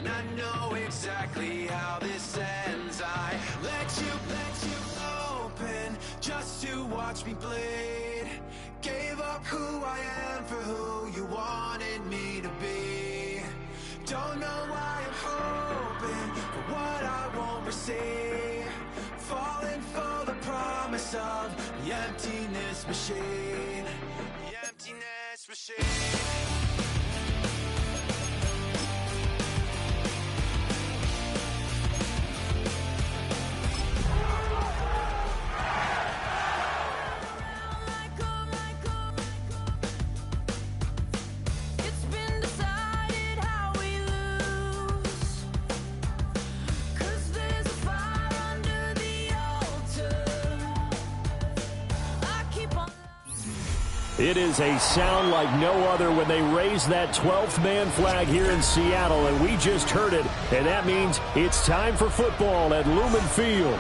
and I know exactly how this ends. I let you open just to watch me bleed. Gave up who I am for who you wanted me to be. Don't know why I'm hoping for what I won't receive. Falling for the promise of the emptiness machine. The emptiness machine. It is a sound like no other when they raise that 12th man flag here in Seattle, and we just heard it, and that means it's time for football at Lumen Field.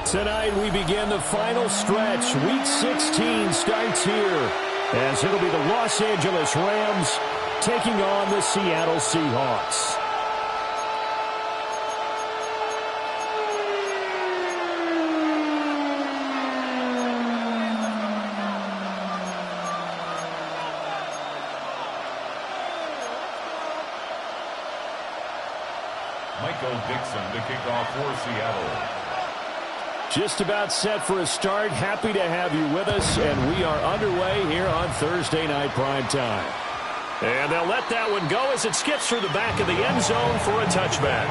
Tonight we begin the final stretch. Week 16 starts here, as it'll be the Los Angeles Rams taking on the Seattle Seahawks. To kick off for Seattle. Just about set for a start. Happy to have you with us, and we are underway here on Thursday Night Prime Time. And they'll let that one go as it skips through the back of the end zone for a touchback.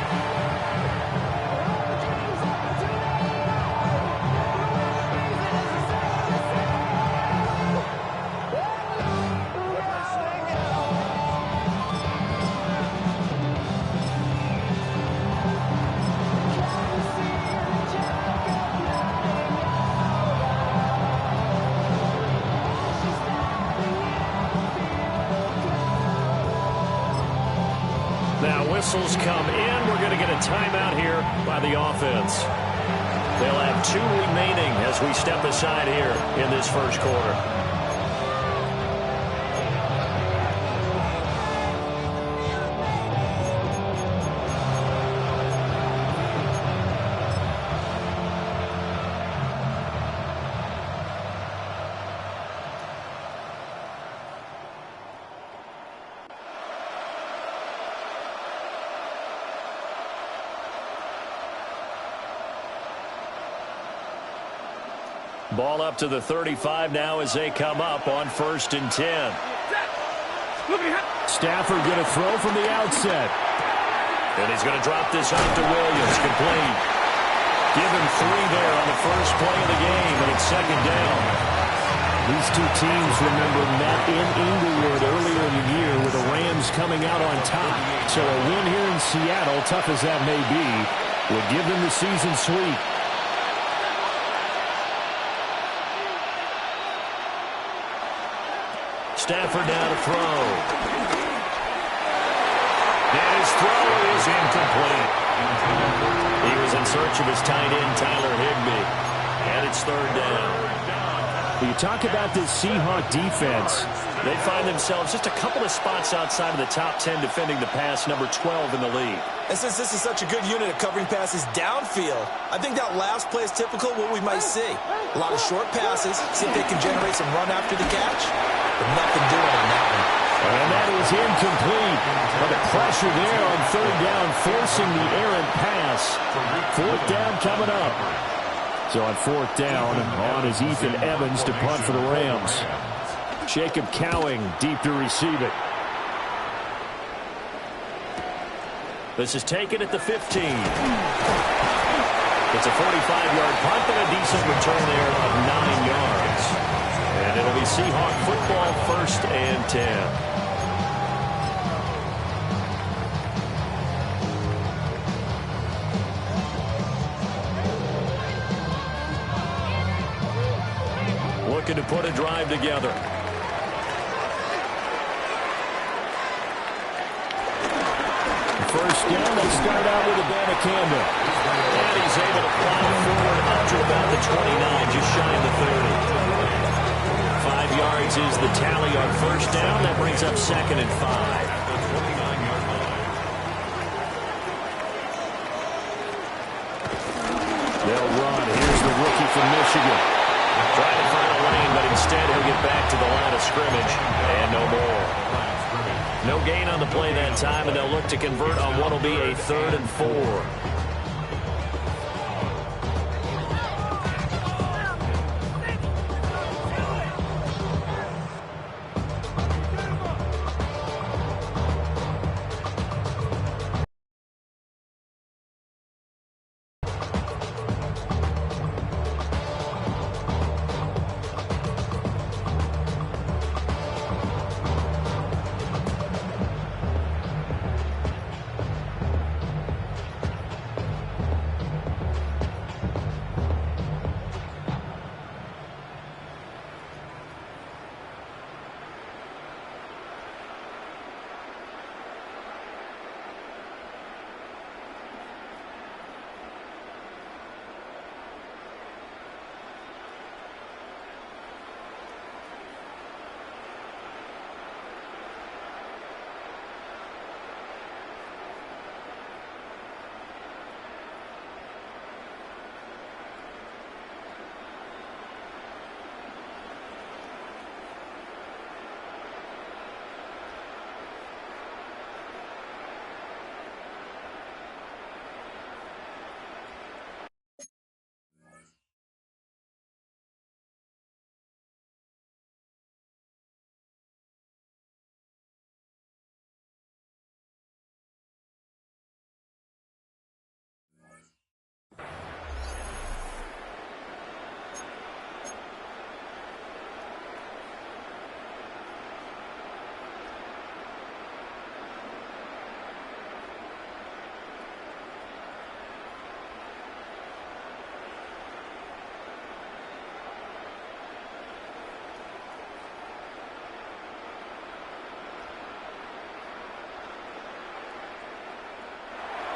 Whistles come in. We're going to get a timeout here by the offense. They'll have 2 remaining as we step aside here in this first quarter. Ball up to the 35 now as they come up on 1st and 10. Stafford going to throw from the outset. And he's going to drop this off to Williams. Complete. Give him 3 there on the first play of the game, and it's 2nd down. These two teams, remember, met in Inglewood earlier in the year with the Rams coming out on top. So a win here in Seattle, tough as that may be, would give them the season sweep. Stafford now to throw. And his throw is incomplete. He was in search of his tight end, Tyler Higbee. And it's 3rd down. You talk about this Seahawk defense. They find themselves just a couple of spots outside of the top 10 defending the pass, number 12 in the league. And since this is such a good unit at covering passes downfield, I think that last play is typical of what we might see. A lot of short passes, see if they can generate some run after the catch. But nothing doing on that one. And that is incomplete. But the pressure there on 3rd down, forcing the errant pass. 4th down coming up. So on 4th down, on is Ethan Evans to punt for the Rams. Jacob Cowing deep to receive it. This is taken at the 15. It's a 45-yard punt and a decent return there of 9 yards. And it'll be Seahawk football, 1st and 10. Looking to put a drive together. First down, they start out with a Banacanda. And he's able to plow forward up to about the 29, just shy of the 30. 5 yards is the tally on 1st down. That brings up 2nd and 5. They'll run. Here's the rookie from Michigan. Trying to find a lane, but instead he'll get back to the line of scrimmage, and no more. No gain on the play that time, and they'll look to convert on what will be a 3rd and 4.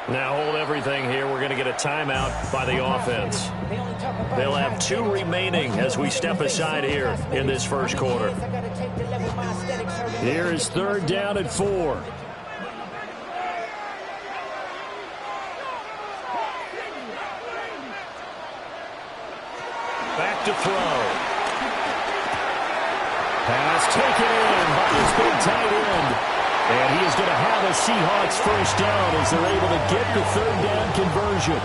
Now hold everything here. We're going to get a timeout by the offense. They'll have 2 remaining as we step aside here in this first quarter. Here is 3rd down and 4. Back to throw. Pass taken in by his big tight end. And he is going to have a Seahawks first down as they're able to get the 3rd down conversion.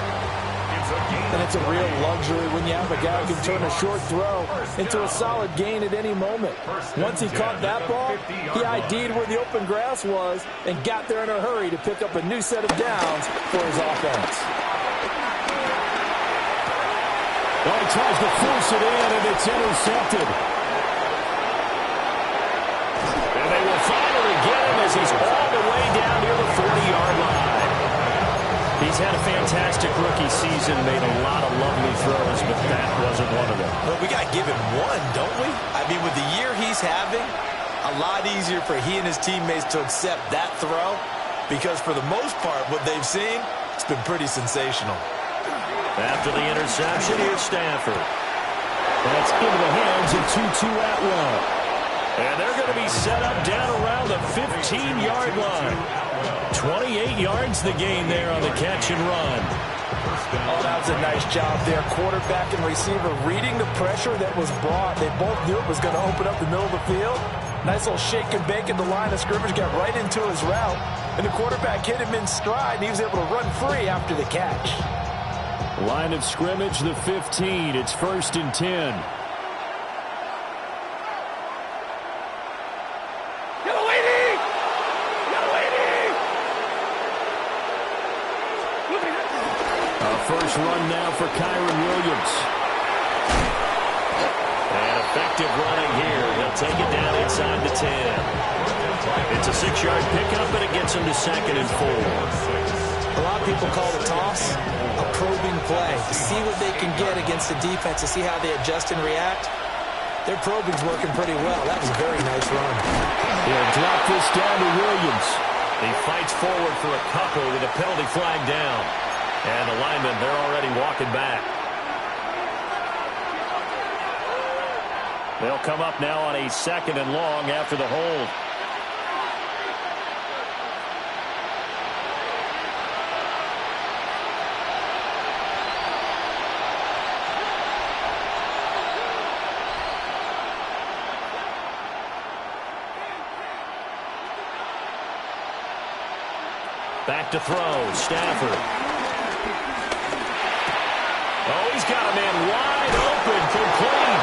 And it's a real luxury when you have a guy who can turn a short throw into a solid gain at any moment. Once he caught that ball, he ID'd where the open grass was and got there in a hurry to pick up a new set of downs for his offense. Well, he tries to force it in, and it's intercepted. And they will finally get him as he's all the way down near the 40-yard line. He's had a fantastic rookie season, made a lot of lovely throws, but that wasn't one of them. Well, we got to give him one, don't we? I mean, with the year he's having, a lot easier for he and his teammates to accept that throw because for the most part, what they've seen, it's been pretty sensational. After the interception, here's Stafford. That's into the hands of Tutu Atwell. And they're going to be set up down around the 15-yard line. 28 yards the gain there on the catch and run. Oh, that was a nice job there. Quarterback and receiver reading the pressure that was brought. They both knew it was going to open up the middle of the field. Nice little shake and bake at the line of scrimmage, got right into his route. And the quarterback hit him in stride, and he was able to run free after the catch. Line of scrimmage, the 15. It's 1st and 10. First run now for Kyron Williams. And effective running here. He'll take it down inside the 10. It's a 6-yard pickup, and it gets him to 2nd and 4. A lot of people call the toss a probing play to see what they can get against the defense, to see how they adjust and react. Their probing's working pretty well. That was a very nice run. He'll drop this down to Williams. He fights forward for a couple with a penalty flag down. And the linemen, they're already walking back. They'll come up now on a 2nd and long after the hold. Back to throw. Stafford. Oh, he's got a man wide open, complete.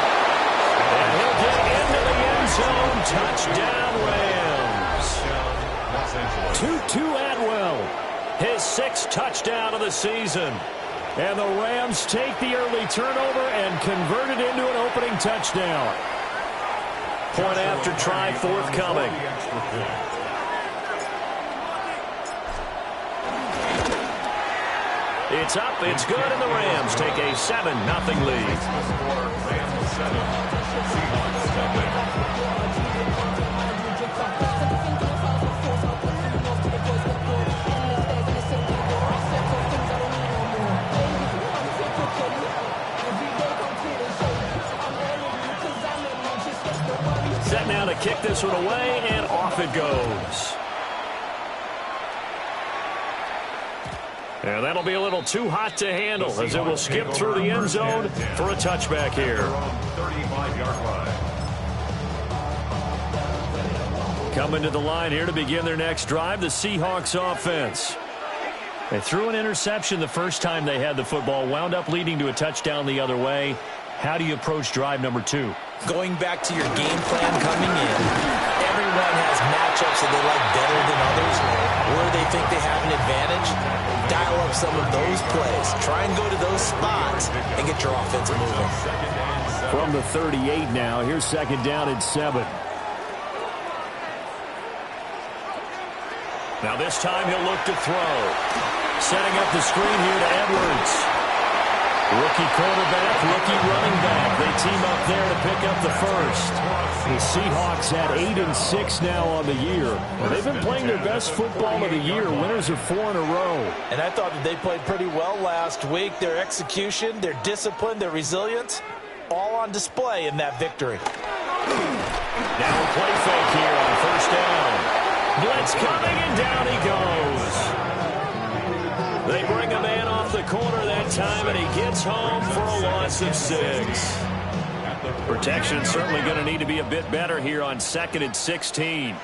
And he'll get into the end zone. Touchdown, Rams. Tutu Atwell, his 6th touchdown of the season. And the Rams take the early turnover and convert it into an opening touchdown. Point after try forthcoming. It's up, it's good, and the Rams take a 7-0 lead. Set now to kick this one away, and off it goes. And that'll be a little too hot to handle as it will skip through the end zone for a touchback here. 35-yard line. Coming to the line here to begin their next drive, the Seahawks offense. They threw an interception the first time they had the football, wound up leading to a touchdown the other way. How do you approach drive number 2? Going back to your game plan coming in, everyone has matchups that they like better than others. Where they think they have an advantage, dial up some of those plays. Try and go to those spots and get your offense moving. From the 38 now, here's 2nd down and 7. Now this time he'll look to throw. Setting up the screen here to Edwards. Rookie quarterback, rookie running back. They team up there to pick up the first. The Seahawks at 8-6 now on the year. Well, they've been playing their best football of the year. Winners of 4 in a row. And I thought that they played pretty well last week. Their execution, their discipline, their resilience, all on display in that victory. Now a play fake here on 1st down. Blitz coming, and down he goes. They bring a man off the corner that time, and he gets home for a loss of 6. Protection certainly going to need to be a bit better here on 2nd and 16.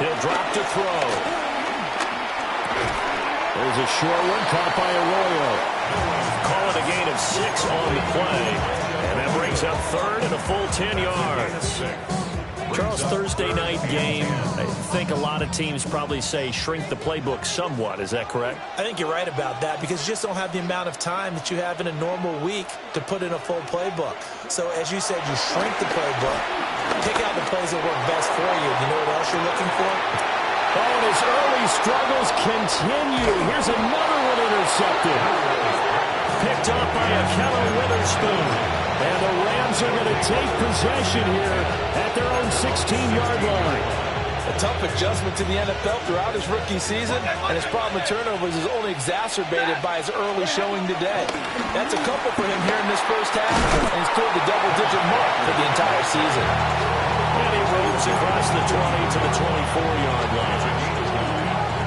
He'll drop to throw. There's a short one caught by Arroyo. Call it a gain of 6 on the play. And that brings up 3rd and a full 10 yards. Charles, Thursday night game, I think a lot of teams probably say shrink the playbook somewhat. Is that correct? I think you're right about that because you just don't have the amount of time that you have in a normal week to put in a full playbook. So as you said, you shrink the playbook, pick out the plays that work best for you. You know what else you're looking for? Oh, and his early struggles continue. Here's another one intercepted. Picked up by a Keller Witherspoon. And the Rams are going to take possession here at their own 16-yard line. A tough adjustment to the NFL throughout his rookie season, and his problem with turnovers is only exacerbated by his early showing today. That's a couple for him here in this first half, and he's cleared the double-digit mark for the entire season. And he moves across the 20 to the 24-yard line.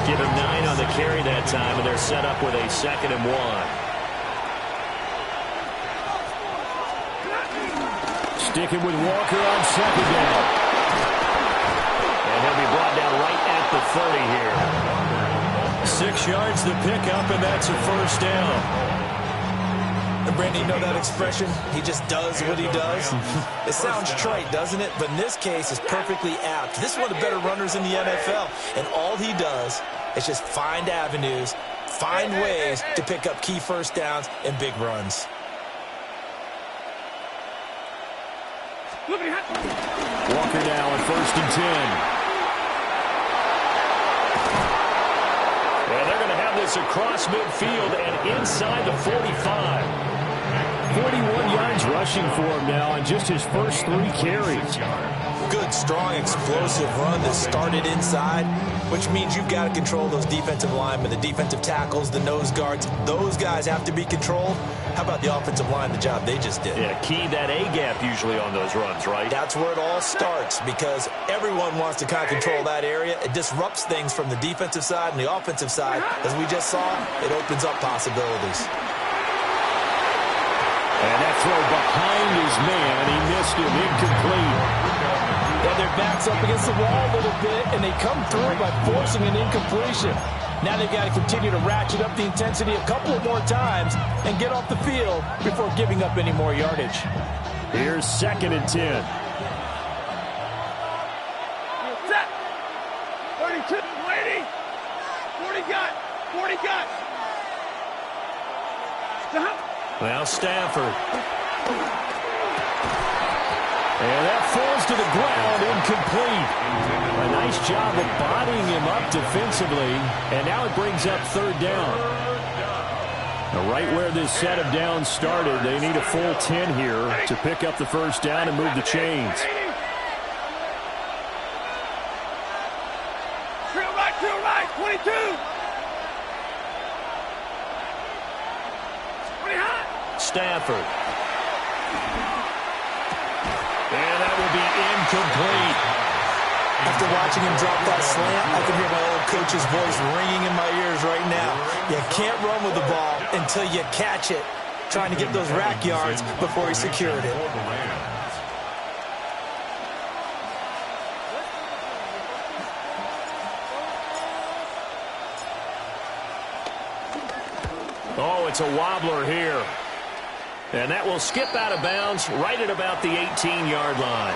Give him 9 on the carry that time, and they're set up with a 2nd and 1. Sticking with Walker on 2nd down. And he'll be brought down right at the 30 here. 6 yards the pickup, and that's a 1st down. And Brandon, you know that expression? He just does what he does. It sounds trite, doesn't it? But in this case, it's perfectly apt. This is one of the better runners in the NFL. And all he does is just find avenues, find ways to pick up key 1st downs and big runs. Walker now at 1st and 10. And they're going to have this across midfield and inside the 45. 41 yards rushing for him now on just his first 3 carries. Good, strong, explosive run that started inside, which means you've got to control those defensive linemen, the defensive tackles, the nose guards. Those guys have to be controlled. How about the offensive line, the job they just did? Yeah, key that A-gap usually on those runs, right? That's where it all starts because everyone wants to kind of control that area. It disrupts things from the defensive side and the offensive side. As we just saw, it opens up possibilities. And that throw behind his man, he missed him, incomplete. backs up against the wall a little bit, and they come through by forcing an incompletion. Now they've got to continue to ratchet up the intensity a couple of more times and get off the field before giving up any more yardage. Here's 2nd and 10. Set. 32, 80. 40 got. 40 got. Stop. Now Stafford. And that falls to the ground, incomplete. A nice job of bodying him up defensively, and now it brings up 3rd down. Now right where this set of downs started, they need a full 10 here to pick up the 1st down and move the chains. Trail right, 22. 20 high. Stafford. And that will be incomplete. After watching him drop that slant, I can hear my old coach's voice ringing in my ears right now. You can't run with the ball until you catch it. Trying to get those rack yards before he secured it. Oh, it's a wobbler here. And that will skip out of bounds right at about the 18-yard line.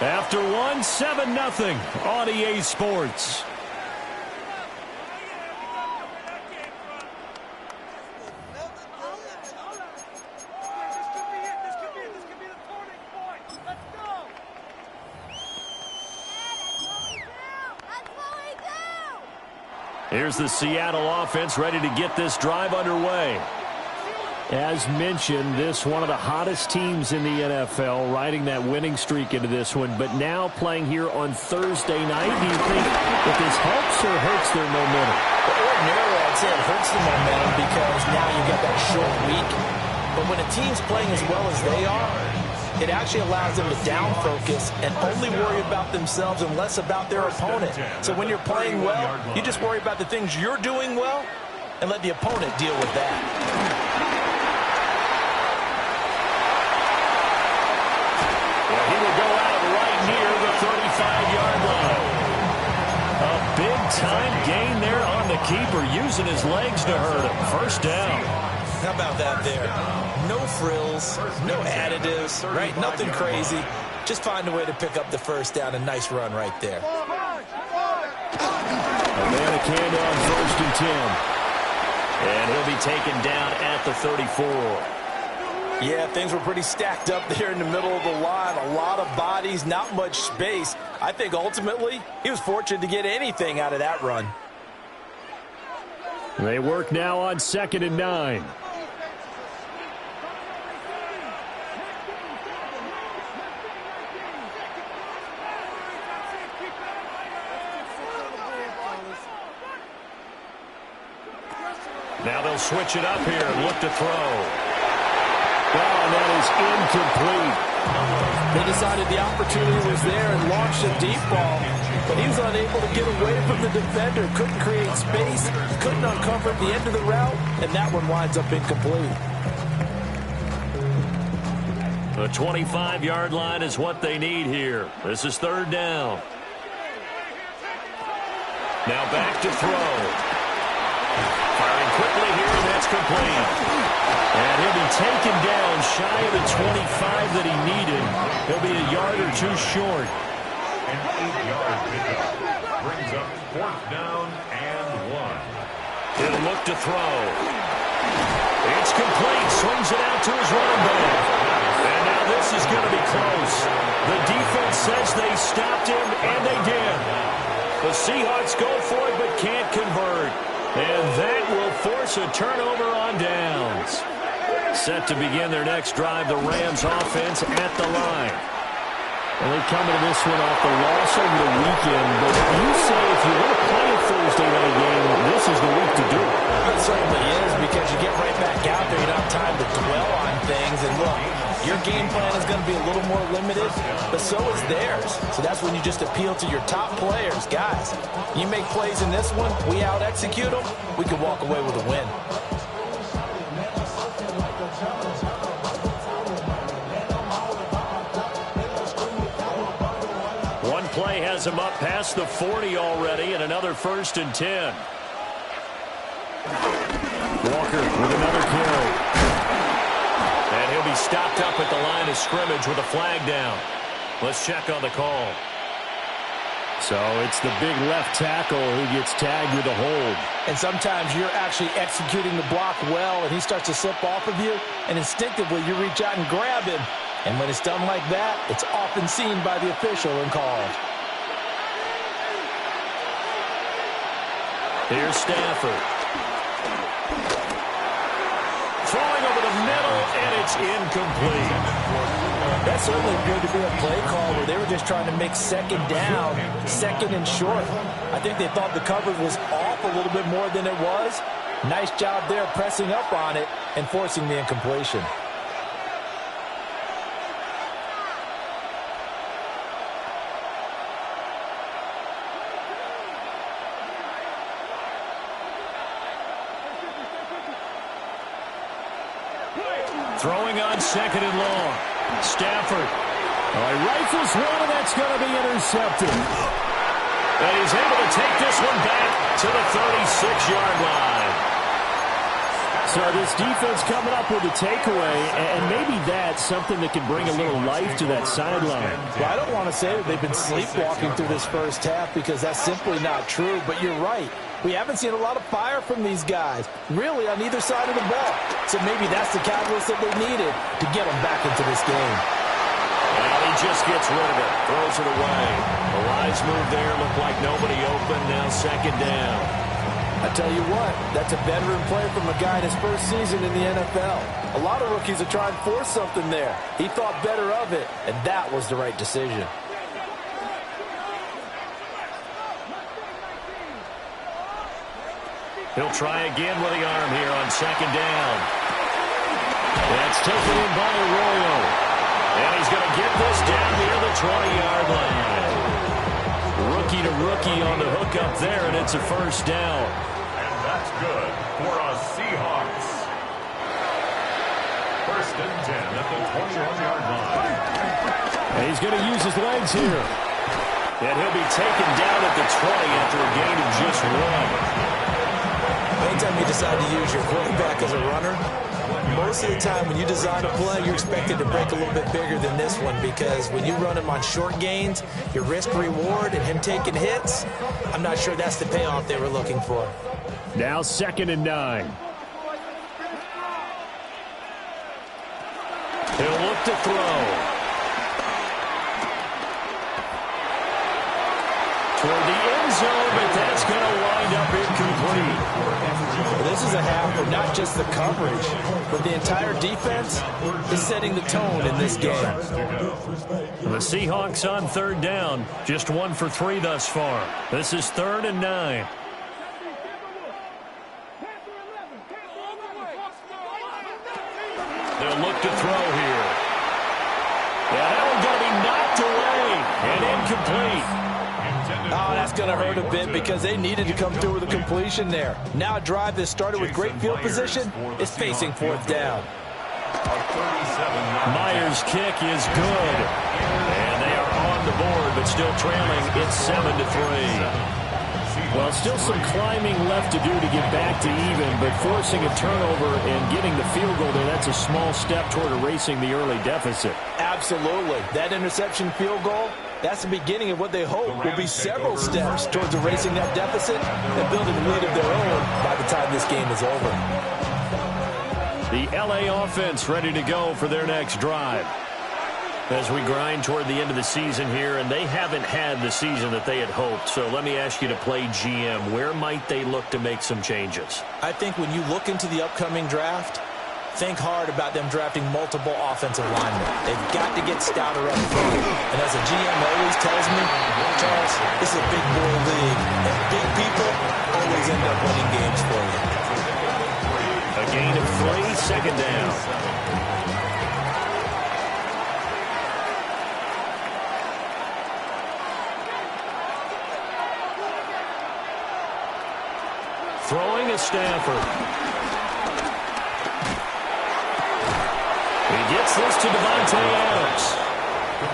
After 7-0 on EA Sports. Here's the Seattle offense ready to get this drive underway. As mentioned, this one of the hottest teams in the NFL, riding that winning streak into this one, but now playing here on Thursday night. Do you think that this helps or hurts their momentum? Ordinarily, I'd say it hurts the momentum because now you've got that short week. But when a team's playing as well as they are, it actually allows them to down focus and only worry about themselves and less about their opponent. So when you're playing well, you just worry about the things you're doing well and let the opponent deal with that. He will go out right near the 35-yard line. A big-time gain there on the keeper, using his legs to hurt him. 1st down. How about that there? No frills, no additives, right? Nothing crazy. Just find a way to pick up the 1st down. A nice run right there. Abanikanda on 1st and 10. And he'll be taken down at the 34. Yeah, things were pretty stacked up there in the middle of the line. A lot of bodies, not much space. I think ultimately he was fortunate to get anything out of that run. They work now on 2nd and 9. Now they'll switch it up here and look to throw. Well, and that is incomplete. They decided the opportunity was there and launched a deep ball, but he was unable to get away from the defender, couldn't create space, couldn't uncover the end of the route, and that one winds up incomplete. The 25-yard line is what they need here. This is 3rd down. Now back to throw. Firing quickly here, and that's complete. And he'll be taken down shy of the 25 that he needed. He'll be a yard or 2 short. An 8-yard pickup brings up 4th down and 1. He'll look to throw. It's complete. Swings it out to his running back. And now this is going to be close. The defense says they stopped him, and they did. The Seahawks go for it but can't convert. And that will force a turnover on downs. Set to begin their next drive, the Rams offense at the line. And they come into this one off the loss over the weekend. But you say if you want to play a Thursday night game, this is the week to do it. It certainly is, because you get right back out there. You don't have time to dwell on things. And look, your game plan is going to be a little more limited, but so is theirs. So that's when you just appeal to your top players. Guys, you make plays in this one, we out-execute them, we can walk away with a win. play has him up past the 40 already, and another 1st and 10. Walker with another carry. And he'll be stopped up at the line of scrimmage with a flag down. Let's check on the call. So it's the big left tackle who gets tagged with a hold. And sometimes you're actually executing the block well, and he starts to slip off of you, and instinctively you reach out and grab him. And when it's done like that, it's often seen by the official and called. Here's Stafford. Throwing over the middle, and it's incomplete. That certainly appeared to be a play call where they were just trying to make 2nd down, 2nd and short. I think they thought the coverage was off a little bit more than it was. Nice job there pressing up on it and forcing the incompletion. Throwing on 2nd and long. Stafford. He rifles one, and that's going to be intercepted. And he's able to take this one back to the 36-yard line. So this defense coming up with a takeaway, and maybe that's something that can bring a little life to that sideline. Well, I don't want to say that they've been sleepwalking through this first half because that's simply not true, but you're right. We haven't seen a lot of fire from these guys, really, on either side of the ball. So maybe that's the catalyst that they needed to get them back into this game. And he just gets rid of it, throws it away. The lines move there, look like nobody open, now 2nd down. I tell you what, that's a veteran play from a guy in his first season in the NFL. A lot of rookies are trying to force something there. He thought better of it, and that was the right decision. He'll try again with the arm here on 2nd down. That's taken in by Arroyo. And he's going to get this down near the 20-yard line. Rookie to rookie on the hook up there, and it's a 1st down. And that's good for a Seahawks. 1st and 10 at the 21-yard line. And he's going to use his legs here. And he'll be taken down at the 20 after a gain of just 1. Anytime you decide to use your quarterback as a runner, most of the time when you design a play, you're expected to break a little bit bigger than this one because when you run him on short gains, your risk-reward and him taking hits, I'm not sure that's the payoff they were looking for. Now 2nd and 9. He'll look to throw. Toward the end zone, but that's going to wind up incomplete. Well, this is a half where not just the coverage, but the entire defense is setting the tone in this game. The Seahawks on 3rd down, just 1 for 3 thus far. This is 3rd and 9. They'll look to throw here. Yeah, that one's going to be knocked away and incomplete. Oh, that's going to hurt a bit because they needed to come through with a completion there. Now a drive that started with great field position is facing 4th down. Myers' kick is good. And they are on the board, but still trailing. It's 7-3. Well, still some climbing left to do to get back to even, but forcing a turnover and getting the field goal there, that's a small step toward erasing the early deficit. Absolutely. That interception field goal, that's the beginning of what they hope will be several steps towards erasing that deficit and building a lead of their own by the time this game is over. The LA offense ready to go for their next drive. As we grind toward the end of the season here, and they haven't had the season that they had hoped. So let me ask you to play GM. Where might they look to make some changes? I think when you look into the upcoming draft, think hard about them drafting multiple offensive linemen. They've got to get stouter up front. And as a GM always tells me, Charles, this is a big boy league, and big people always end up winning games for you. A gain of 3, 2nd down. Throwing is Stafford. He gets this to Devontae Adams.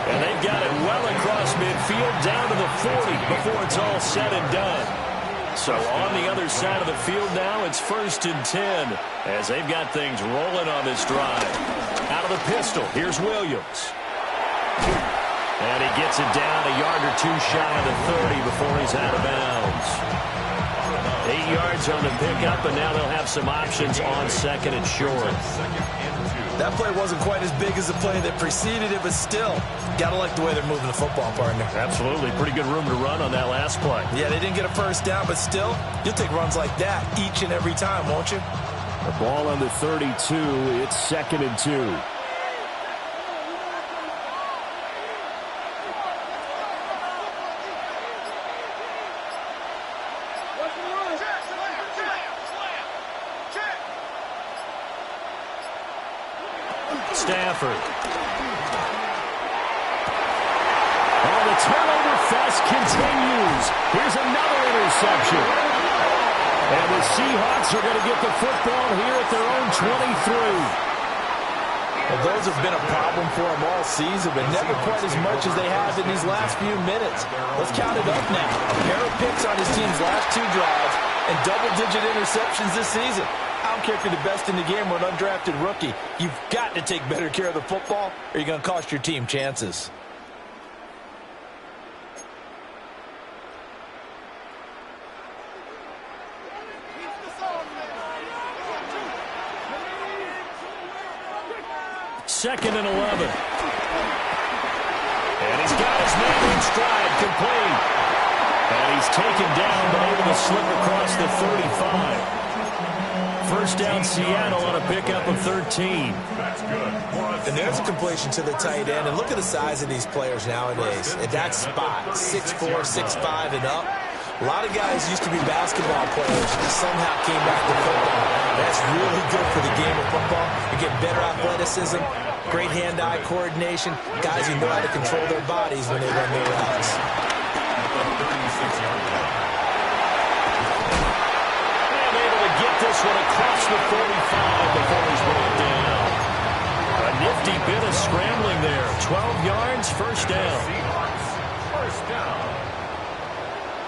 And they've got it well across midfield down to the 40 before it's all said and done. So on the other side of the field now, it's 1st and 10 as they've got things rolling on this drive. Out of the pistol, here's Williams. And he gets it down a yard or two shy of the 30 before he's out of bounds. 8 yards on the pickup, and now they'll have some options on 2nd and short. That play wasn't quite as big as the play that preceded it, but still, got to like the way they're moving the football, partner. Absolutely. Pretty good room to run on that last play. Yeah, they didn't get a first down, but still, you'll take runs like that each and every time, won't you? The ball on the 32. It's 2nd and 2. Stafford. Oh, the turnover fest continues. Here's another interception. And the Seahawks are going to get the football here at their own 23. Well, those have been a problem for them all season, but never quite as much as they have in these last few minutes. Let's count it up now. A pair of picks on his team's last 2 drives and double-digit interceptions this season. I don't care if you're the best in the game or an undrafted rookie. You've got to take better care of the football or you're going to cost your team chances. Second and 11. And he's got his man in stride, complete. And he's taken down, but able to slip across the 35. First down, Seattle on a pickup of 13. And there's a completion to the tight end. And look at the size of these players nowadays. At that spot, 6'4", 6'5", and up. A lot of guys used to be basketball players and somehow came back to football. That's really good for the game of football. You get better athleticism, great hand-eye coordination, guys who know how to control their bodies when they run their routes. Get this one across the 45 before he's brought down. A nifty bit of scrambling there. 12 yards, first down. First down.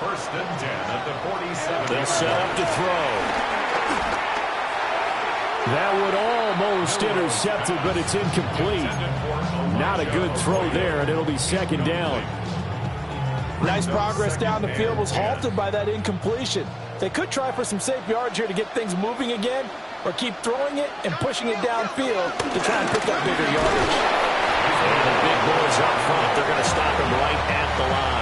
1st and 10 at the 47. They'll set up to throw. That would almost intercept it, but it's incomplete. Not a good throw there, and it'll be 2nd down. Nice progress down the field was halted by that incompletion. They could try for some safe yards here to get things moving again, or keep throwing it and pushing it downfield to try and pick up bigger yardage. And the big boys up front, they're going to stop him right at the line.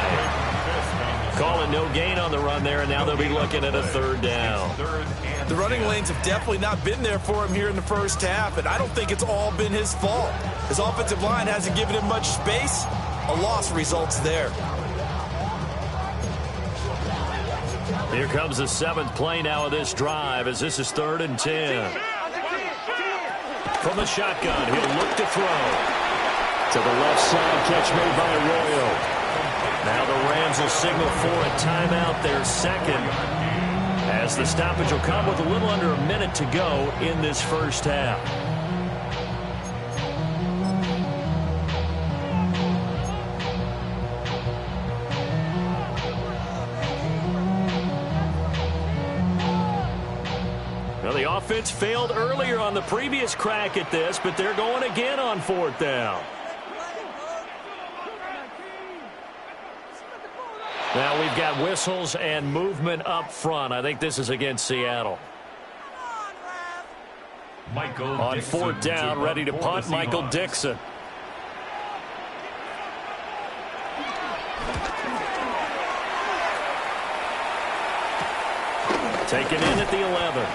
Calling no gain on the run there, and now they'll be looking at a 3rd down. The running lanes have definitely not been there for him here in the first half, and I don't think it's all been his fault. His offensive line hasn't given him much space. A loss results there. Here comes the 7th play now of this drive as this is 3rd and 10. From the shotgun, he'll look to throw. To the left side, catch made by Arroyo. Now the Rams will signal for a timeout, their 2nd. As the stoppage will come with a little under a minute to go in this first half. Well, the offense failed earlier on the previous crack at this, but they're going again on 4th down. Now we've got whistles and movement up front. I think this is against Seattle. On 4th down, ready to punt, Michael Dixon. Taken in at the 11.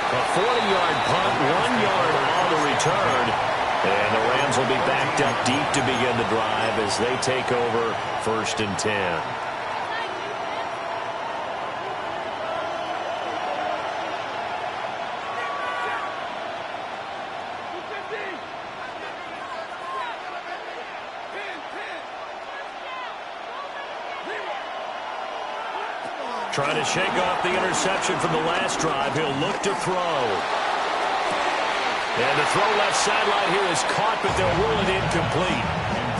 A 40-yard punt, 1 yard on the return. And the Rams will be backed up deep to begin the drive as they take over 1st and 10. Trying to shake off the interception from the last drive. He'll look to throw. And the throw left sideline here is caught, but they'll rule it incomplete.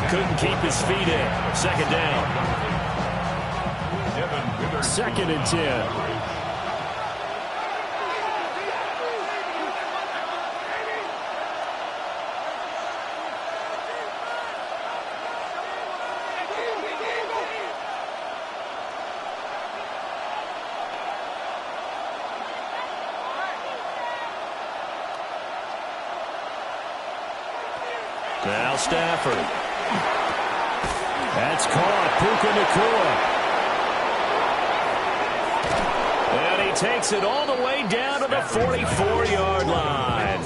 couldn't keep his feet in. Second down. 2nd and 10. Now Stafford. That's caught. Puka Nacua. And he takes it all the way down to the 44-yard line.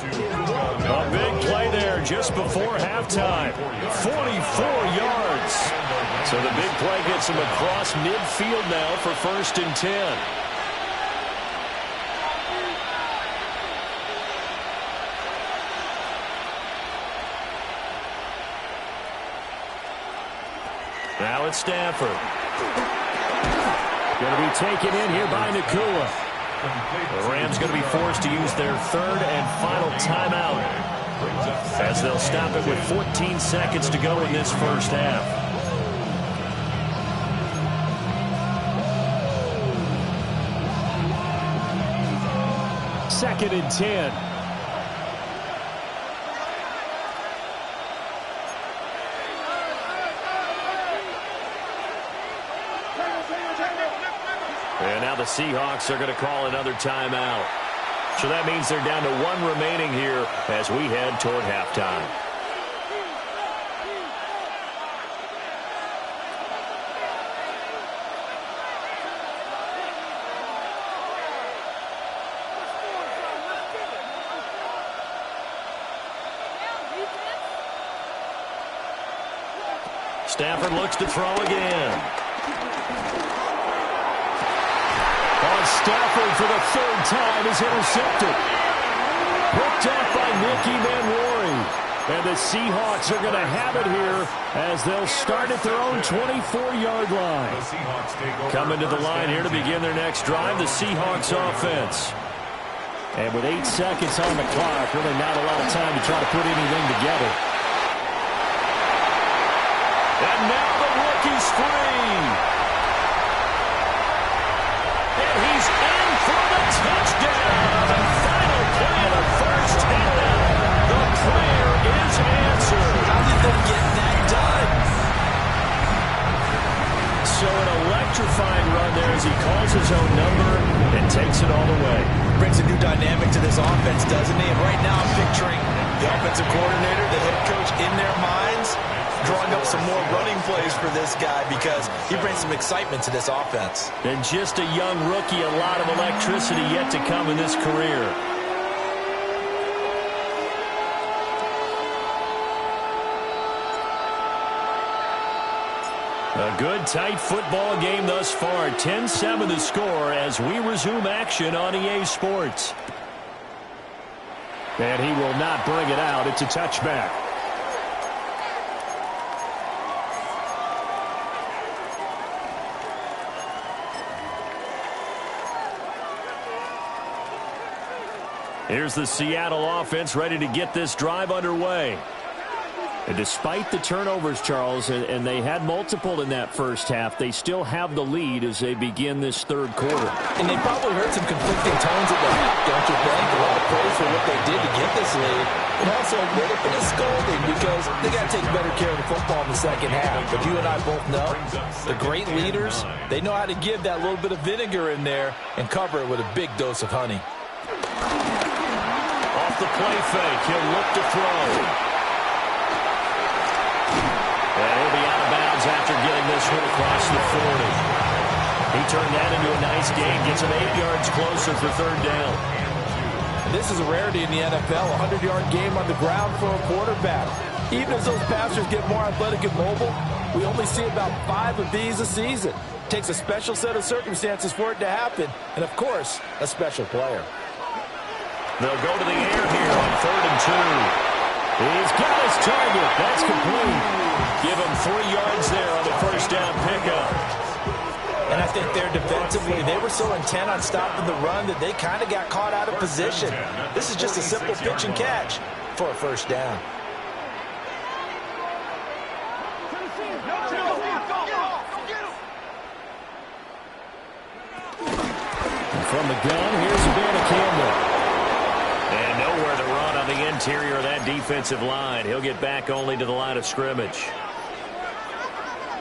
A big play there just before halftime. 44 yards. So the big play gets him across midfield now for 1st and 10. Now it's Stafford. Going to be taken in here by Nacua. The Rams going to be forced to use their 3rd and final timeout as they'll stop it with 14 seconds to go in this first half. Second and 10. And now the Seahawks are going to call another timeout. So that means they're down to 1 remaining here as we head toward halftime. Stafford looks to throw again. Stafford for the 3rd time is intercepted. Picked off by Nicky Manwari. And the Seahawks are going to have it here as they'll start at their own 24-yard line. Coming to the line here to begin their next drive, the Seahawks offense. And with 8 seconds on the clock, really not a lot of time to try to put anything together. And now the rookie's free. And he's in for the touchdown. The final play of the first half. The prayer is answered. How did they get that done? So an electrifying run there as he calls his own number and takes it all the way. Brings a new dynamic to this offense, doesn't he? And right now I'm picturing the offensive coordinator, the head coach in their minds, drawing up some more running plays for this guy because he brings some excitement to this offense. And just a young rookie, a lot of electricity yet to come in this career. A good, tight football game thus far. 10-7 the score as we resume action on EA Sports. And he will not bring it out. It's a touchback. Here's the Seattle offense ready to get this drive underway. And despite the turnovers, Charles, and they had multiple in that first half, they still have the lead as they begin this 3rd quarter. And they probably heard some conflicting tones at the half, don't you think? A lot of praise for what they did to get this lead. And also a little bit of scolding because they got to take better care of the football in the second half. But you and I both know the great leaders, they know how to give that little bit of vinegar in there and cover it with a big dose of honey. Off the play fake, he'll look to throw. And he'll be out of bounds after getting this one across the 40. He turned that into a nice gain, gets him 8 yards closer for 3rd down. This is a rarity in the NFL, a 100-yard game on the ground for a quarterback. Even as those passers get more athletic and mobile, we only see about 5 of these a season. It takes a special set of circumstances for it to happen, and of course, a special player. They'll go to the air here on 3rd and 2. He's got his target. That's complete. Give him 3 yards there on the first down pickup. And I think they're defensively, they were so intent on stopping the run that they kind of got caught out of position. This is just a simple pitch and catch for a first down. From the gun, here's Savannah Campbell. And nowhere to run on the interior of that defensive line. He'll get back only to the line of scrimmage.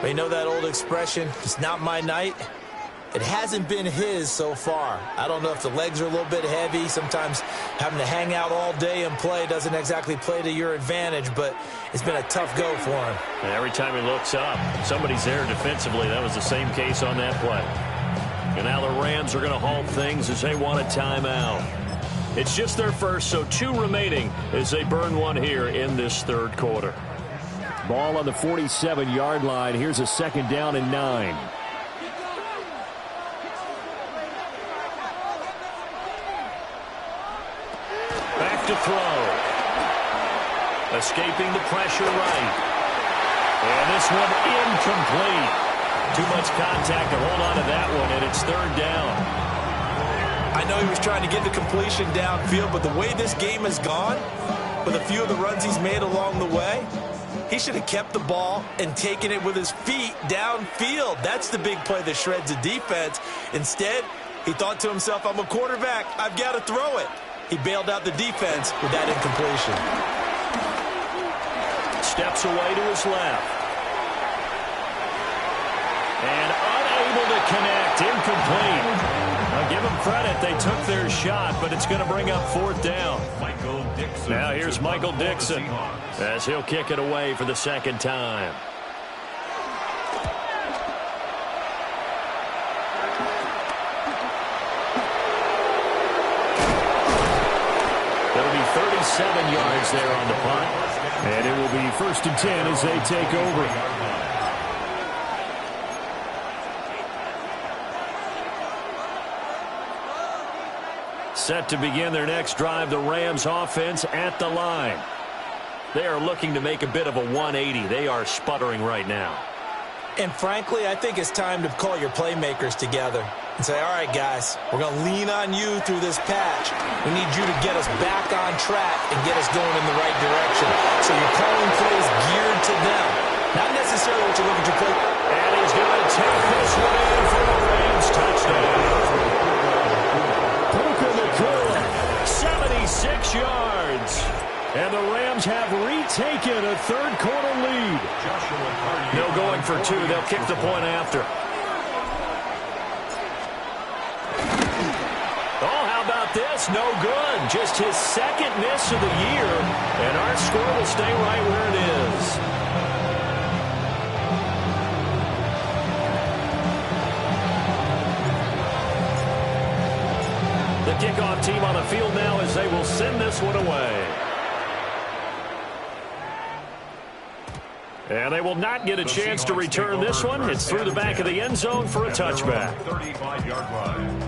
You know that old expression, it's not my night? It hasn't been his so far. I don't know if the legs are a little bit heavy. Sometimes having to hang out all day and play doesn't exactly play to your advantage, but it's been a tough go for him. And every time he looks up, somebody's there defensively. That was the same case on that play. And now the Rams are going to halt things as they want a timeout. It's just their first, so 2 remaining as they burn one here in this third quarter. Ball on the 47-yard line. Here's a 2nd down and 9. Back to throw. Escaping the pressure right. And this one incomplete. Too much contact to hold on to that one, and it's 3rd down. I know he was trying to get the completion downfield, but the way this game has gone, with a few of the runs he's made along the way, he should have kept the ball and taken it with his feet downfield. That's the big play that shreds the defense. Instead, he thought to himself, I'm a quarterback, I've got to throw it. He bailed out the defense with that incompletion. Steps away to his left. And unable to connect, incomplete. Now give them credit, they took their shot, but it's going to bring up 4th down. Now here's Michael Dixon as he'll kick it away for the 2nd time. It'll be 37 yards there on the punt. And it will be 1st and 10 as they take over. Set to begin their next drive, the Rams offense at the line. They are looking to make a bit of a 180. They are sputtering right now. And frankly, I think it's time to call your playmakers together and say, all right, guys, we're going to lean on you through this patch. We need you to get us back on track and get us going in the right direction. So you're calling plays geared to them, not necessarily what you look at your play. And he's going to take this one in for the Rams touchdown. 76 yards. And the Rams have retaken a third-quarter lead. No going for 2. They'll kick the point after. Oh, how about this? No good. Just his 2nd miss of the year. And our score will stay right where it is. The kickoff team on the field now as they will send this one away. And they will not get a chance to return this one. It's through the back of the end zone for a touchback. 35-yard line.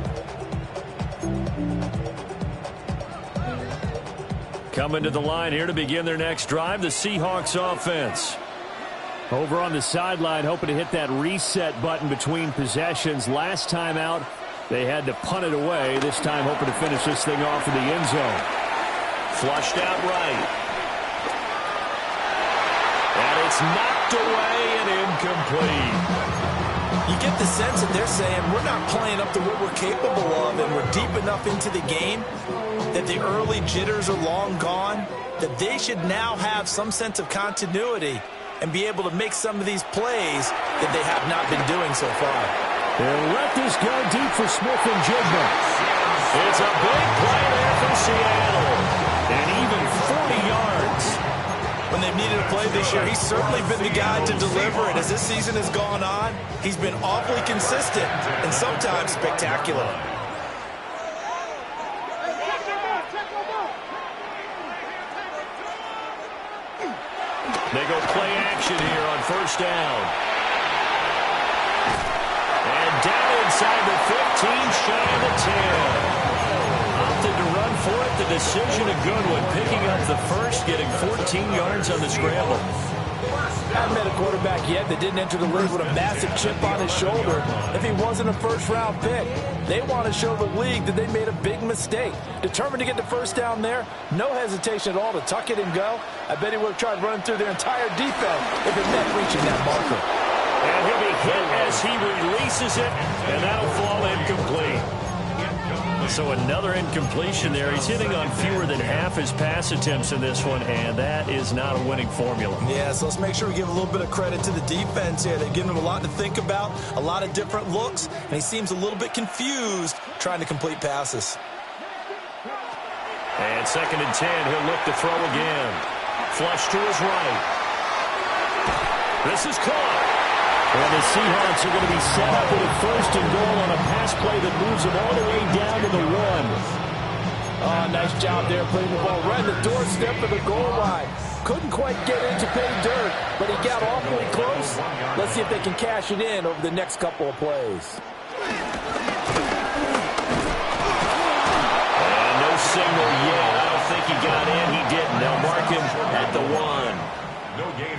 Coming to the line here to begin their next drive, the Seahawks offense. Over on the sideline, hoping to hit that reset button between possessions. Last time out, they had to punt it away. This time hoping to finish this thing off in the end zone. Flushed out right. And it's knocked away and incomplete. You get the sense that they're saying we're not playing up to what we're capable of, and we're deep enough into the game that the early jitters are long gone, that they should now have some sense of continuity and be able to make some of these plays that they have not been doing so far. They'll let this go deep for Smith and Jigma. It's a big play there for Seattle. And even 40 yards. When they've needed a play this year, he's certainly been the guy to deliver. And as this season has gone on, he's been awfully consistent and sometimes spectacular. They go play action here on 1st down. And down inside the 15, shy of the 10. Opted to run for it. The decision a good one. Picking up the first, getting 14 yards on the scramble. I haven't met a quarterback yet that didn't enter the league with a massive chip on his shoulder if he wasn't a first-round pick. They want to show the league that they made a big mistake. Determined to get the first down there, no hesitation at all to tuck it and go. I bet he would have tried running through their entire defense if it meant reaching that marker. And he'll be hit as he releases it, and that'll fall incomplete. So another incompletion there. He's hitting on fewer than half his pass attempts in this one, and that is not a winning formula. Yeah, so let's make sure we give a little bit of credit to the defense here. They've given him a lot to think about, a lot of different looks, and he seems a little bit confused trying to complete passes. And 2nd and 10, he'll look to throw again. Flush to his right. This is caught. And the Seahawks are going to be set up with a 1st and goal on a pass play that moves them all the way down to the 1. Oh, nice job there putting the ball right at the doorstep of the goal line. Couldn't quite get it to pay dirt, but he got awfully close. Let's see if they can cash it in over the next couple of plays. And no signal yet. I don't think he got in. He didn't. They'll mark him at the 1.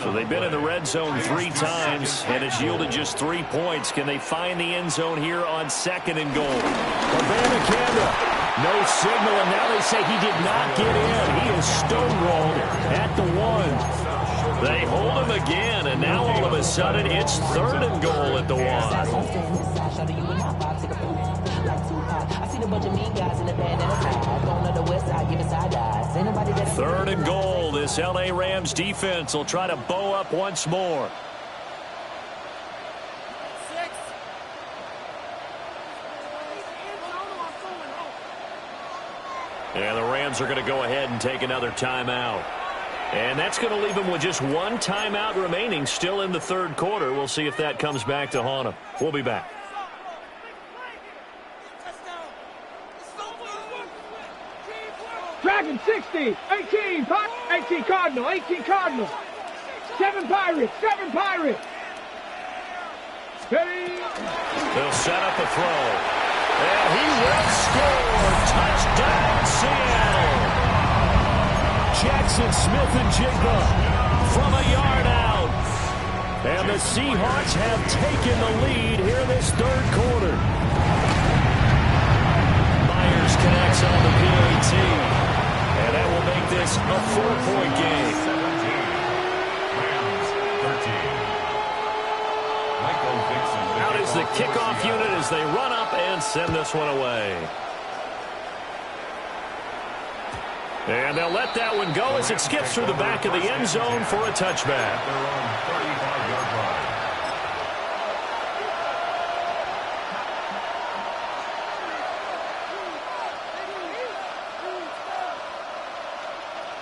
So they've been in the red zone 3 times, and it's yielded just 3 points. Can they find the end zone here on 2nd and goal? Urbana Canada. No signal, and now they say he did not get in. He is stonewalled at the 1. They hold him again, and now all of a sudden it's 3rd and goal at the 1. Third and goal. This L.A. Rams defense will try to bow up once more. And the Rams are going to go ahead and take another timeout. And that's going to leave them with just 1 timeout remaining still in the 3rd quarter. We'll see if that comes back to haunt them. We'll be back. Dragon 60, 18 Cardinal, 18 Cardinal. 7 Pirates, 7 Pirates. Ready? They'll set up a throw. And he will score. Touchdown, Seattle. Jackson Smith-Njigba from a yard out. And the Seahawks have taken the lead here in this 3rd quarter. Myers connects on the PAT. And that will make this a 4-point game. 17. Rams 13. Out is the kickoff unit as they run up and send this one away. And they'll let that one go as it skips through the back of the end zone for a touchback.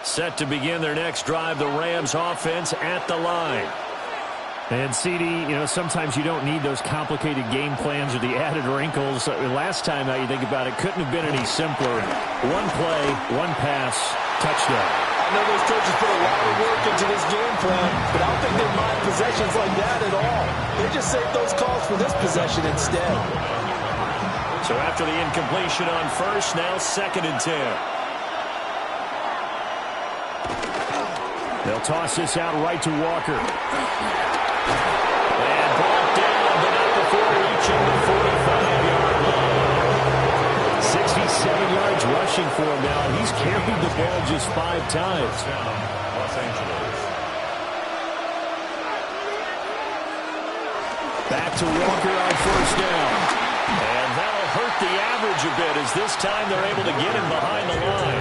Set to begin their next drive, the Rams offense at the line. And CD, sometimes you don't need those complicated game plans or the added wrinkles. Last time out, you think about it, couldn't have been any simpler. 1 play, 1 pass, touchdown. I know those coaches put a lot of work into this game plan, but I don't think they mind possessions like that at all. They just save those calls for this possession instead. So after the incompletion on 1st, now 2nd and 10. They'll toss this out right to Walker. And brought down, but not before reaching the 45-yard line. 67 yards rushing for him now. He's carried the ball just 5 times. Los Angeles. Back to Walker on 1st down. And that'll hurt the average a bit as this time they're able to get him behind the line.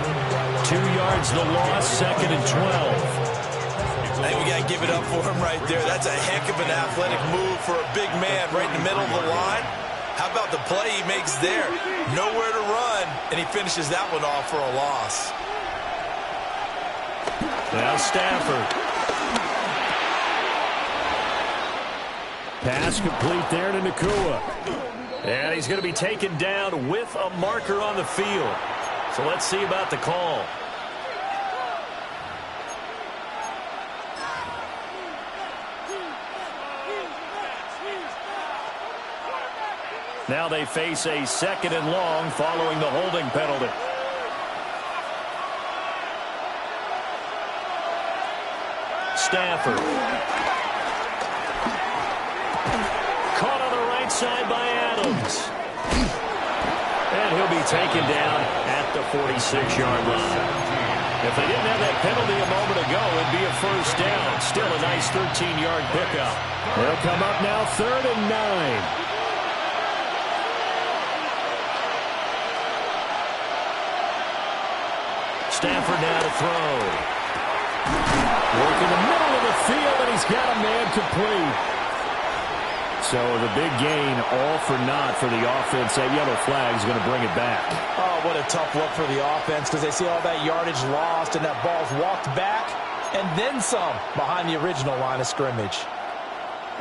2 yards the loss, 2nd and 12. I think we got to give it up for him right there. That's a heck of an athletic move for a big man right in the middle of the line. How about the play he makes there? Nowhere to run, and he finishes that one off for a loss. Now Stafford. Pass complete there to Nakua. And he's going to be taken down with a marker on the field. So let's see about the call. Now they face a 2nd and long following the holding penalty. Stafford. Caught on the right side by Adams. And he'll be taken down at the 46-yard line. If they didn't have that penalty a moment ago, it'd be a 1st down. Still a nice 13-yard pickup. They'll come up now 3rd and 9. Stafford now to throw. Working the middle of the field, and he's got a man complete. So the big gain, all for naught for the offense. That yellow flag is going to bring it back. Oh, what a tough look for the offense, because they see all that yardage lost and that ball's walked back and then some behind the original line of scrimmage.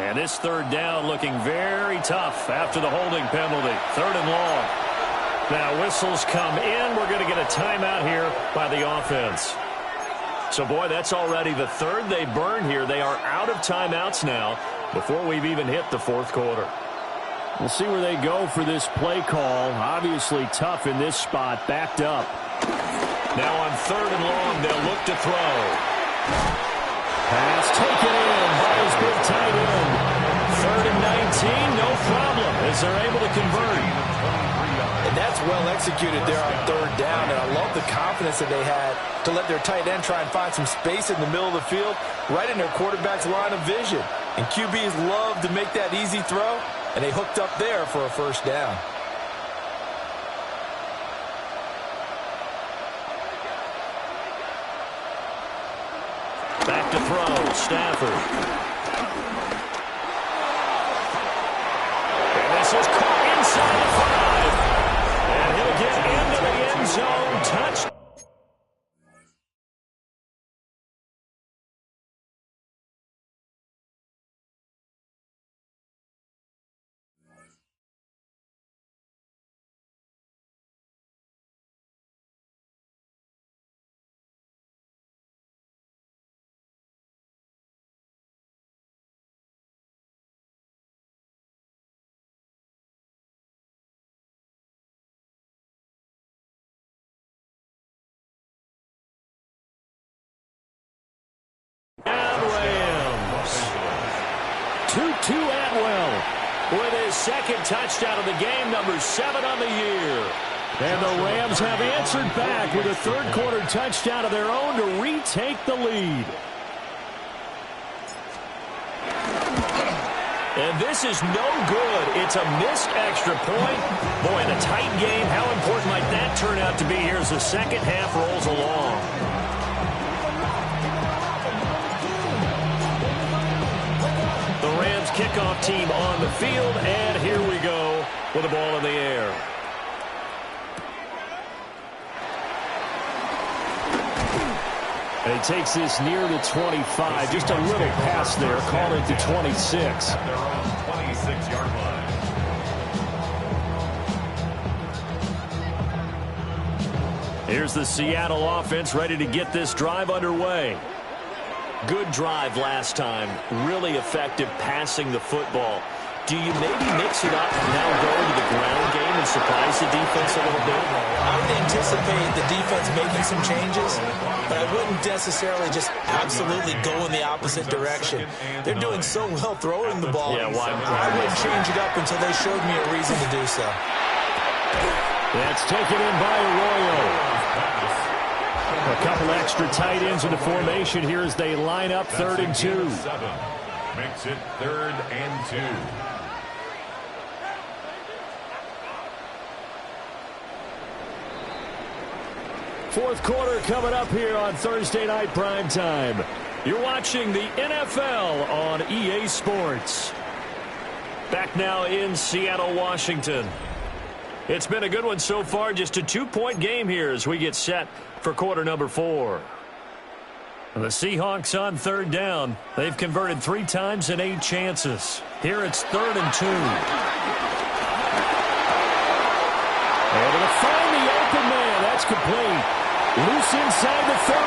And this third down looking very tough after the holding penalty. Third and long. Now whistles come in. We're going to get a timeout here by the offense. So, boy, that's already the third they burned here. They are out of timeouts now before we've even hit the fourth quarter. We'll see where they go for this play call. Obviously tough in this spot, backed up. Now on third and long, they'll look to throw. Pass taken in by his big tight end. Third and 19, no problem, as they're able to convert. And that's well executed there on third down, and I love the confidence that they had to let their tight end try and find some space in the middle of the field, right in their quarterback's line of vision. And QBs love to make that easy throw, and they hooked up there for a first down. Back to throw, Stafford. And this is caught inside the 5. And he'll get into the end zone. Touch. To Atwell with his second touchdown of the game, number 7 on the year. And the Rams have answered back with a third quarter touchdown of their own to retake the lead. And this is no good. It's a missed extra point. Boy, in a tight game, how important might that turn out to be here as the second half rolls along? The Rams kickoff team on the field, and here we go with the ball in the air. And he takes this near the 25. Just a little pass there. Call it the 26. At their own 26-yard line. Here's the Seattle offense ready to get this drive underway. Good drive last time. Really effective passing the football. Do you maybe mix it up and now go to the ground game and surprise the defense a little bit? I would anticipate the defense making some changes, but I wouldn't necessarily just absolutely go in the opposite direction. They're doing so well throwing the ball. Yeah, why? I wouldn't change it up until they showed me a reason to do so. That's taken in by Arroyo. A couple extra tight ends into formation here as they line up third and 2. Makes it third and 2. Fourth quarter coming up here on Thursday Night Primetime. You're watching the NFL on EA Sports. Back now in Seattle, Washington. It's been a good one so far. Just a 2-point game here as we get set for quarter number 4. And the Seahawks on third down. They've converted 3 times in 8 chances. Here it's third and 2. Able to find the open man. That's complete. Loose inside the 30.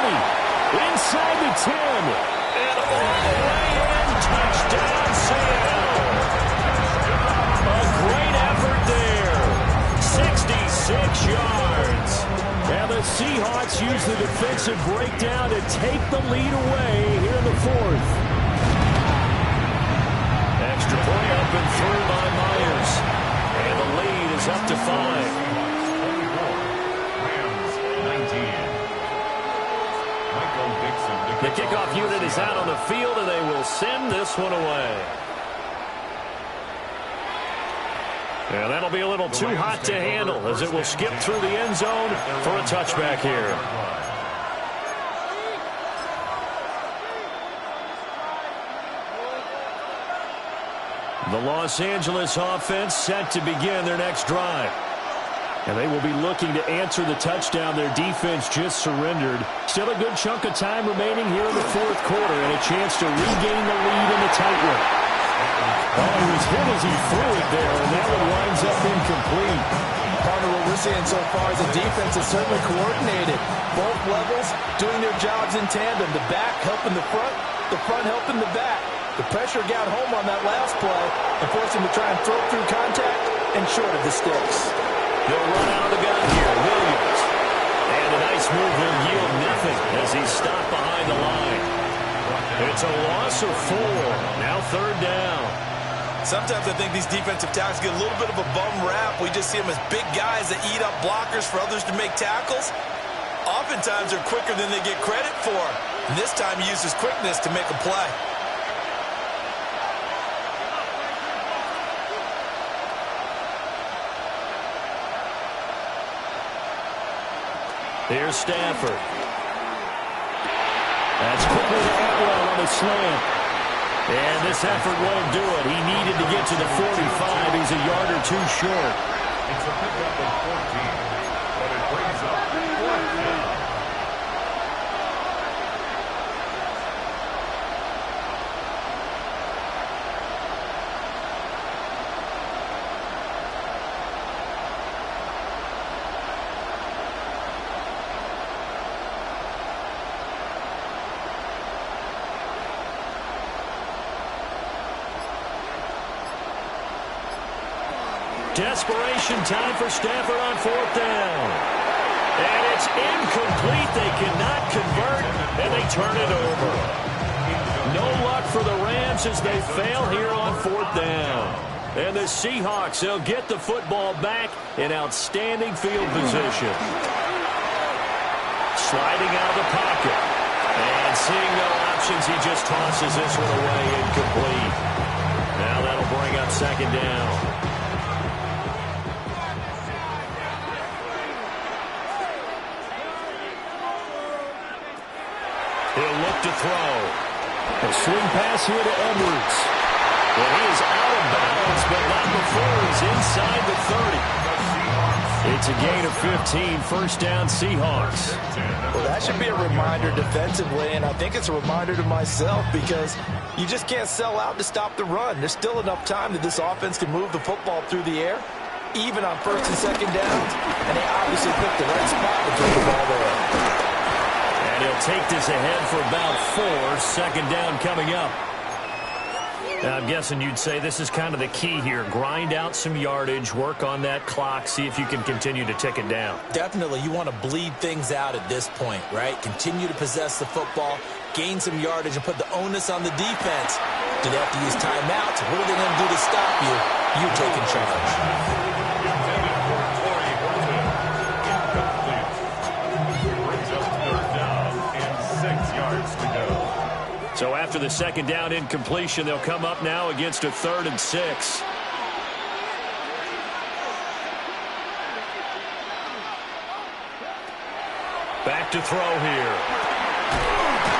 Inside the 10. And all the way in. Touchdown, Seattle. A great effort there. 66 yards. And the Seahawks use the defensive breakdown to take the lead away here in the fourth. Extra point up and through by Myers. And the lead is up to 5. The kickoff unit is out on the field, and they will send this one away. And that'll be a little too hot to handle as it will skip through the end zone for a touchback here. The Los Angeles offense set to begin their next drive. And they will be looking to answer the touchdown their defense just surrendered. Still a good chunk of time remaining here in the fourth quarter and a chance to regain the lead in the tightrope. Oh, he was hit as he threw it there, and that one winds up incomplete. Partner, what we're seeing so far is the defense is certainly coordinated. Both levels doing their jobs in tandem. The back helping the front helping the back. The pressure got home on that last play and forced him to try and throw through contact and short of the sticks. They'll run out of the gun here. Williams. And a nice move will yield nothing as he's stopped behind the line. It's a loss of 4. Now third down. Sometimes I think these defensive tackles get a little bit of a bum rap. We just see them as big guys that eat up blockers for others to make tackles. Oftentimes they're quicker than they get credit for. And this time he uses quickness to make a play. Here's Stafford. That's quickly to Atwell on the slant. And this effort won't do it. He needed to get to the 45. He's a yard or two short. It's a pickup of 14, but it brings up fourth down. Desperation time for Stafford on fourth down. And it's incomplete. They cannot convert, and they turn it over. No luck for the Rams as they fail here on fourth down. And the Seahawks, they'll get the football back in outstanding field position. Sliding out of the pocket. And seeing no options, he just tosses this one away incomplete. Now that'll bring up second down. He'll look to throw. A swing pass here to Edwards. Well, he is out of bounds, but not before he's inside the 30. It's a gain of 15, first down Seahawks. Well, that should be a reminder defensively, and I think it's a reminder to myself because you just can't sell out to stop the run. There's still enough time that this offense can move the football through the air, even on first and second downs, and they obviously picked the right spot to throw the ball there. And he'll take this ahead for about 4. Second down coming up. Now, I'm guessing you'd say this is kind of the key here. Grind out some yardage, work on that clock, see if you can continue to tick it down. Definitely, you want to bleed things out at this point, right? Continue to possess the football, gain some yardage, and put the onus on the defense. Do they have to use timeouts? What are they going to do to stop you? You taking charge. So after the second down incompletion, they'll come up now against a 3rd and 6. Back to throw here.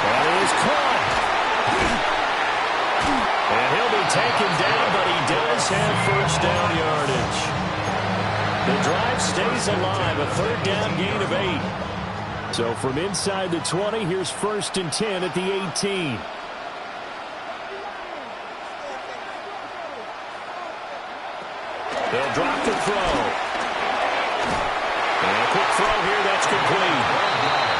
That is caught. And he'll be taken down, but he does have first down yardage. The drive stays alive, a 3rd down gain of 8. So from inside the 20, here's 1st and 10 at the 18. They'll drop the throw. And a quick throw here, that's complete.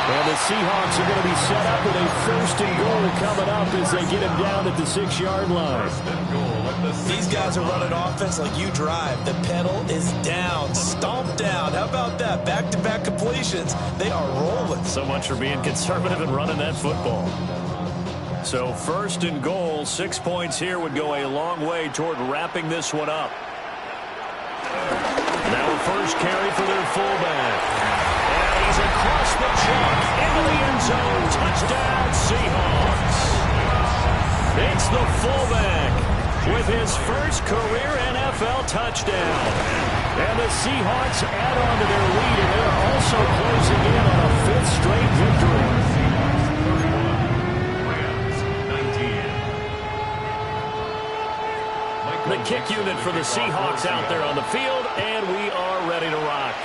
Well, the Seahawks are going to be set up with a 1st and goal coming up as they get him down at the 6-yard line. These guys are running offense like you drive. The pedal is down, stomped down. How about that? Back-to-back completions. They are rolling. So much for being conservative and running that football. So 1st and goal, 6 points here would go a long way toward wrapping this one up. Now a first carry for their fullback. And he's across the chalk into the end zone. Touchdown, Seahawks. It's the fullback with his first career NFL touchdown. And the Seahawks add on to their lead, and they're also closing in on a 5th straight victory. 31, Rams, 19. The kick unit for the Seahawks out there on the field, and we are ready to rock.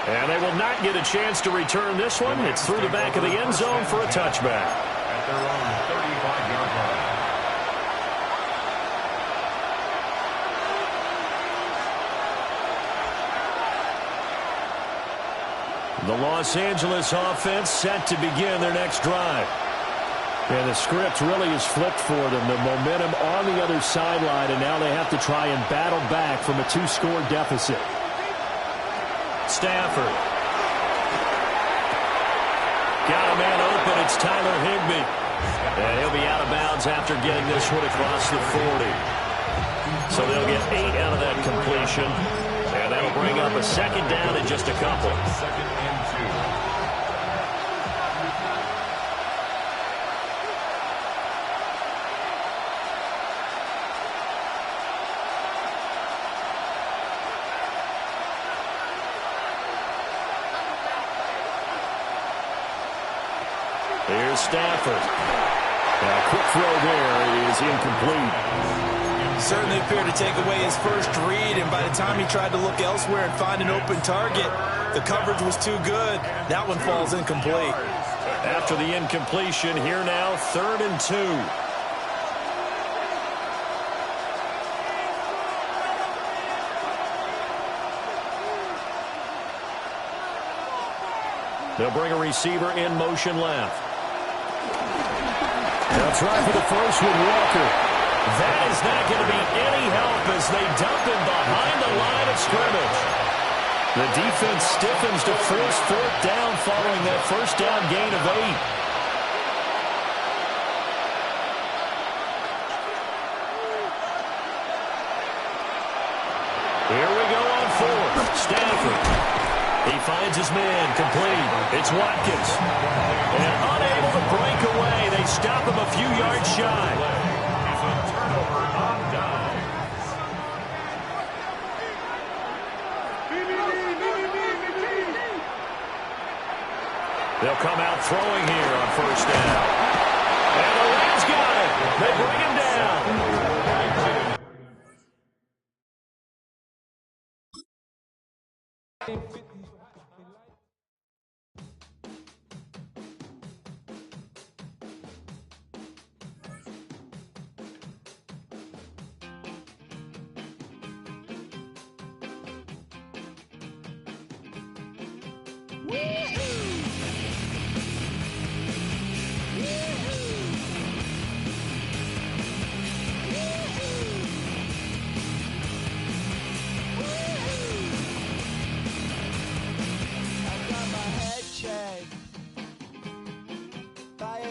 And they will not get a chance to return this one. It's through the back of the end zone for a touchback. At their own 35-yard line. The Los Angeles offense set to begin their next drive. And the script really is flipped for them. The momentum on the other sideline, and now they have to try and battle back from a 2-score deficit. Stafford. Got a man open. It's Tyler Higbee. And he'll be out of bounds after getting this one across the 40. So they'll get 8 out of that completion. And that'll bring up a second down in just a couple. Second and 2. Here's Stafford. Now, a quick throw there is incomplete. Certainly appeared to take away his first read, and by the time he tried to look elsewhere and find an open target, the coverage was too good. That one falls incomplete. After the incompletion, here now, 3rd and 2. They'll bring a receiver in motion left. They'll try for the first with Walker. That is not going to be any help as they dump him behind the line of scrimmage. The defense stiffens to force 4th down following that first down gain of 8. Here we go on 4th. Stafford. He finds his man, complete. It's Watkins. And unable to break away. They stop him a few yards shy. It's a turnover on downs. They'll come out throwing here on 1st down. And the Rams got it. They bring him down.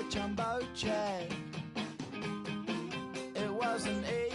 Jumbo jet. It wasn't easy.